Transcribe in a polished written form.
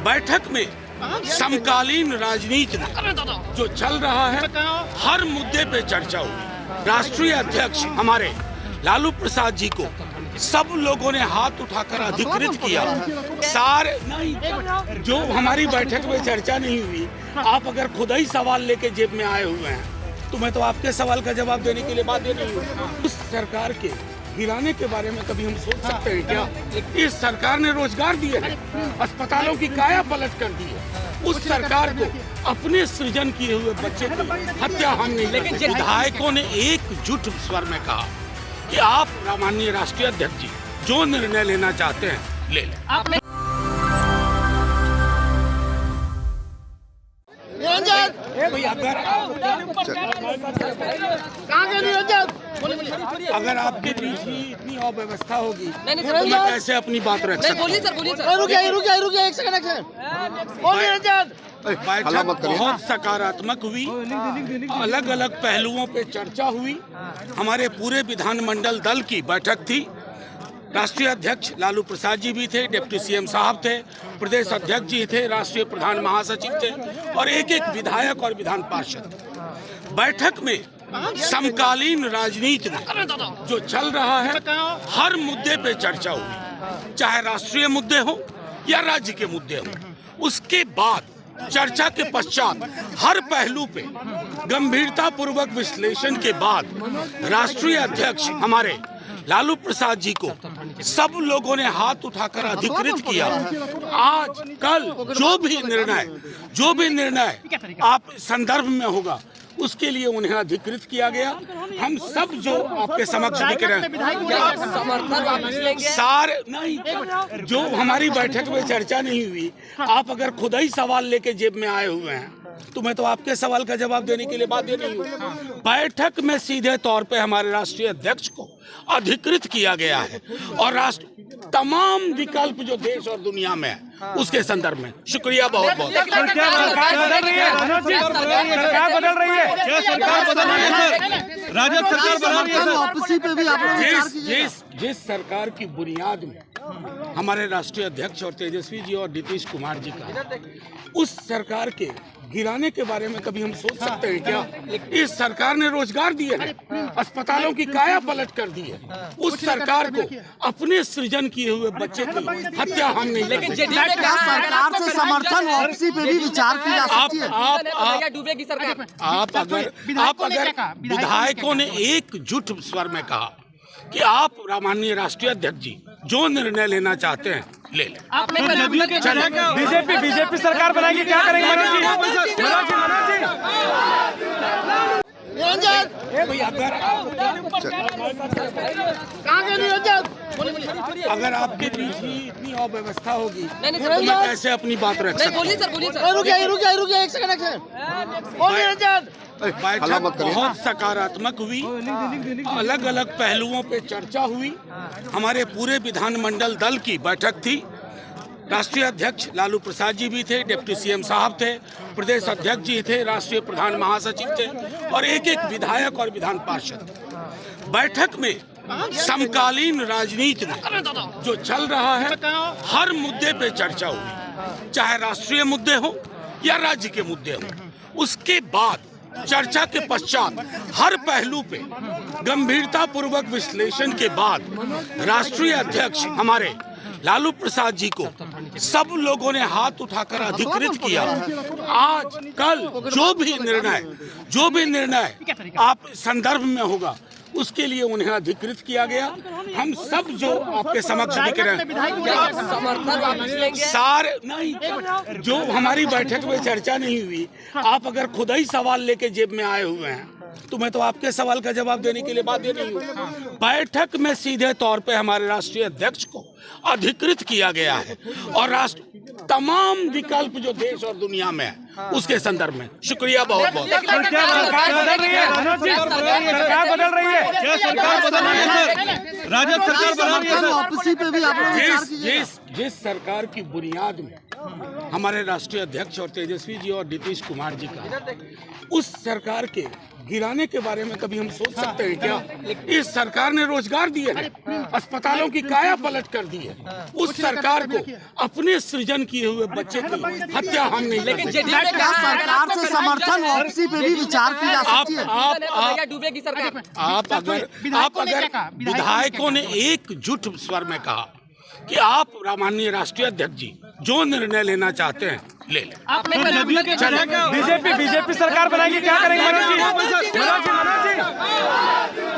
बैठक में समकालीन राजनीति में जो चल रहा है हर मुद्दे पे चर्चा हुई। राष्ट्रीय अध्यक्ष हमारे लालू प्रसाद जी को सब लोगों ने हाथ उठाकर अधिकृत किया। सारे नहीं, जो हमारी बैठक में चर्चा नहीं हुई, आप अगर खुद ही सवाल लेके जेब में आए हुए हैं तो मैं तो आपके सवाल का जवाब देने के लिए बाध्य नहीं हूँ। उस सरकार के गिराने के बारे में कभी हम सोच सकते हैं क्या? इस सरकार ने रोजगार दिए हैं, अस्पतालों की काया पलट कर दी है। उस सरकार को अपने सृजन किए हुए बच्चे की हत्या हम नहीं। लेकिन विधायकों ने एकजुट स्वर में कहा कि आप माननीय राष्ट्रीय अध्यक्ष जी जो निर्णय लेना चाहते हैं ले लें। अगर आपके बीच ही इतनी अव्यवस्था होगी तो मैं कैसे अपनी बात रख सकता हूँ? रुकिए एक सेकंड। बैठक बहुत सकारात्मक हुई, अलग अलग पहलुओं पे चर्चा हुई। हमारे पूरे विधानमंडल दल की बैठक थी। राष्ट्रीय अध्यक्ष लालू प्रसाद जी भी थे, डिप्टी सीएम साहब थे, प्रदेश अध्यक्ष जी थे, राष्ट्रीय प्रधान महासचिव थे और एक एक विधायक और विधान पार्षद। बैठक में समकालीन राजनीति में जो चल रहा है हर मुद्दे पे चर्चा हुई, चाहे राष्ट्रीय मुद्दे हो या राज्य के मुद्दे हो। उसके बाद चर्चा के पश्चात हर पहलू पे गंभीरता पूर्वक विश्लेषण के बाद राष्ट्रीय अध्यक्ष हमारे लालू प्रसाद जी को सब लोगों ने हाथ उठाकर अधिकृत किया। आज कल जो भी निर्णय आप संदर्भ में होगा उसके लिए उन्हें अधिकृत किया गया। हम सब जो आपके समक्ष दिख रहे हैं सारे नहीं, जो हमारी बैठक में चर्चा नहीं हुई, आप अगर खुद ही सवाल लेके जेब में आए हुए हैं तो मैं तो आपके सवाल का जवाब देने के लिए बाध्य नहीं हूँ। बैठक में सीधे तौर पे हमारे राष्ट्रीय अध्यक्ष को अधिकृत किया गया है और राष्ट्र तमाम विकल्प जो देश और दुनिया में है उसके संदर्भ में। शुक्रिया बहुत बहुत। सरकार बदल रही है, सरकार बदल रही है, राजद सरकार बदल रही है। जिस सरकार की बुनियाद में हमारे राष्ट्रीय अध्यक्ष और तेजस्वी जी और नीतीश कुमार जी का, उस सरकार के गिराने के बारे में कभी हम सोच सकते हैं क्या? इस सरकार ने रोजगार दिए हैं, अस्पतालों की काया पलट कर दी है। उस सरकार को अपने सृजन किए हुए बच्चे की हत्या हम नहीं। लेकिन सरकार से समर्थन वापसी पे भी विचार की जा सकती है। आप अगर विधायकों ने एकजुट स्वर में कहा कि आप माननीय राष्ट्रीय अध्यक्ष जी जो निर्णय लेना चाहते हैं ले लें। बीजेपी सरकार बनाएगी, क्या करेंगे अगर आपके बीच ही इतनी अव्यवस्था होगी तो मैं कैसे अपनी बात रख सकता हूँ? रुकिए एक सेकंड। बैठक बहुत सकारात्मक हुई, अलग अलग पहलुओं पे चर्चा हुई। हमारे पूरे विधानमंडल दल की बैठक थी। राष्ट्रीय अध्यक्ष लालू प्रसाद जी भी थे, डिप्टी सीएम साहब थे, प्रदेश अध्यक्ष जी थे, राष्ट्रीय प्रधान महासचिव थे और एक एक विधायक और विधान पार्षद। बैठक में समकालीन राजनीति में जो चल रहा है हर मुद्दे पे चर्चा हुई, चाहे राष्ट्रीय मुद्दे हो या राज्य के मुद्दे हो। उसके बाद चर्चा के पश्चात हर पहलू पे गंभीरता पूर्वक विश्लेषण के बाद राष्ट्रीय अध्यक्ष हमारे लालू प्रसाद जी को सब लोगों ने हाथ उठाकर अधिकृत किया। आज कल जो भी निर्णय आप संदर्भ में होगा उसके लिए उन्हें अधिकृत किया गया। हम सब जो आपके समक्ष दिख रहे हैं सारे नहीं, जो हमारी बैठक में चर्चा नहीं हुई, आप अगर खुद ही सवाल लेके जेब में आए हुए हैं तो मैं तो आपके सवाल का जवाब देने के लिए बाध्य नहीं हूँ। बैठक में सीधे तौर पे हमारे राष्ट्रीय अध्यक्ष को अधिकृत किया गया है और राष्ट्र तमाम विकल्प जो देश और दुनिया में है उसके संदर्भ में। शुक्रिया बहुत बहुत। सरकार बदल रही है, राजद सरकार बदल रही है। वापसी पे भी जिस सरकार की बुनियाद में हमारे राष्ट्रीय अध्यक्ष और तेजस्वी जी और नीतीश कुमार जी का, उस सरकार के गिराने के बारे में कभी हम सोच सकते हैं क्या? इस सरकार ने रोजगार दिए हैं, अस्पतालों की काया पलट कर दी है। उस सरकार को अपने सृजन किए हुए बच्चे की हत्या हम नहीं कर सकते। क्या सरकार से समर्थन वापसी पे भी विचार की जा सकती है? डूबेगी सरकार। आप अगर विधायकों ने एकजुट स्वर में कहा कि आप माननीय राष्ट्रीय अध्यक्ष जी जो निर्णय लेना चाहते हैं ले लें। बीजेपी सरकार बनाएगी, क्या करेंगे मनोज जी?